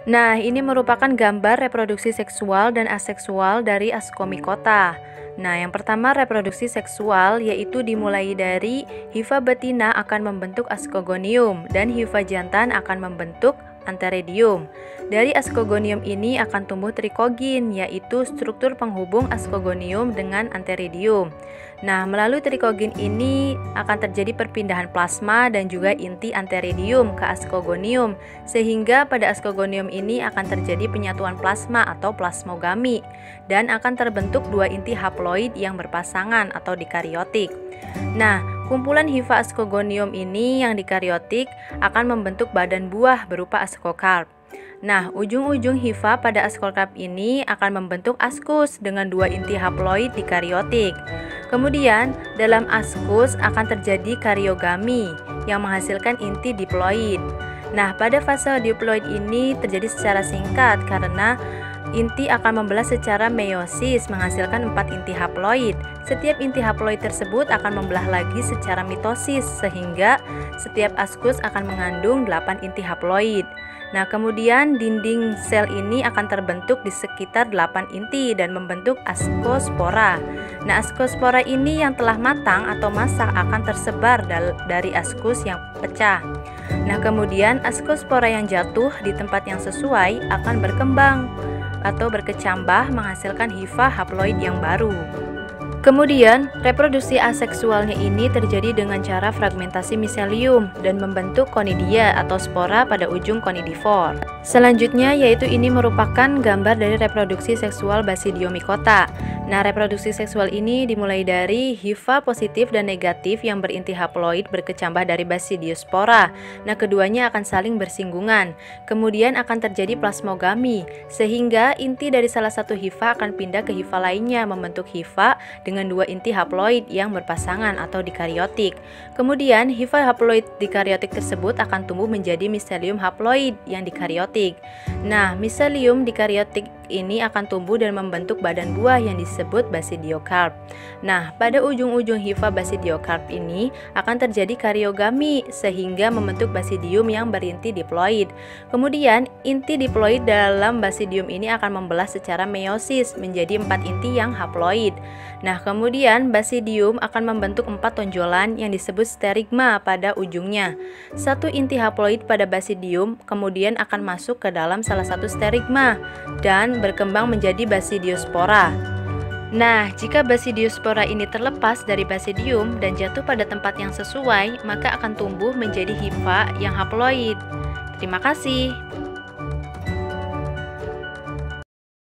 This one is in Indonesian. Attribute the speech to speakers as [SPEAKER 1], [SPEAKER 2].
[SPEAKER 1] Nah, ini merupakan gambar reproduksi seksual dan aseksual dari Ascomycota. Nah, yang pertama reproduksi seksual yaitu dimulai dari hifa betina akan membentuk ascogonium dan hifa jantan akan membentuk antheridium. Dari ascogonium ini akan tumbuh trikogin, yaitu struktur penghubung ascogonium dengan antheridium. Nah, melalui trikogin ini akan terjadi perpindahan plasma dan juga inti antheridium ke ascogonium, sehingga pada ascogonium ini akan terjadi penyatuan plasma atau plasmogami dan akan terbentuk dua inti haploid yang berpasangan atau dikaryotik. Nah, kumpulan hifa ascogonium ini yang dikaryotik akan membentuk badan buah berupa ascocarp. Nah, ujung-ujung hifa pada ascocarp ini akan membentuk ascus dengan dua inti haploid dikaryotik. Kemudian, dalam ascus akan terjadi karyogami yang menghasilkan inti diploid. Nah, pada fase diploid ini terjadi secara singkat karena inti akan membelah secara meiosis menghasilkan 4 inti haploid. Setiap inti haploid tersebut akan membelah lagi secara mitosis sehingga setiap ascus akan mengandung 8 inti haploid. Nah, kemudian dinding sel ini akan terbentuk di sekitar 8 inti dan membentuk ascospora. Nah, ascospora ini yang telah matang atau masak akan tersebar dari ascus yang pecah. Nah, kemudian ascospora yang jatuh di tempat yang sesuai akan berkembang atau berkecambah menghasilkan hifa haploid yang baru. Kemudian, reproduksi aseksualnya ini terjadi dengan cara fragmentasi miselium dan membentuk conidia atau spora pada ujung conidivore. Selanjutnya yaitu ini merupakan gambar dari reproduksi seksual Basidiomycota. Nah, reproduksi seksual ini dimulai dari hifa positif dan negatif yang berinti haploid berkecambah dari Basidiospora. Nah, keduanya akan saling bersinggungan. Kemudian akan terjadi plasmogami, sehingga inti dari salah satu hifa akan pindah ke hifa lainnya membentuk hifa dengan dua inti haploid yang berpasangan atau dikaryotik. Kemudian hifa haploid dikaryotik tersebut akan tumbuh menjadi miselium haploid yang dikaryotik. Nah, miselium dikaryotik ini akan tumbuh dan membentuk badan buah yang disebut basidiokarp. Nah, pada ujung-ujung hifa basidiokarp ini akan terjadi karyogami sehingga membentuk basidium yang berinti diploid. Kemudian, inti diploid dalam basidium ini akan membelah secara meiosis menjadi 4 inti yang haploid. Nah, kemudian basidium akan membentuk 4 tonjolan yang disebut sterigma pada ujungnya. Satu inti haploid pada basidium kemudian akan masuk ke dalam salah satu sterigma dan berkembang menjadi basidiospora. Nah, jika basidiospora ini terlepas dari basidium dan jatuh pada tempat yang sesuai, maka akan tumbuh menjadi hifa yang haploid. Terima kasih.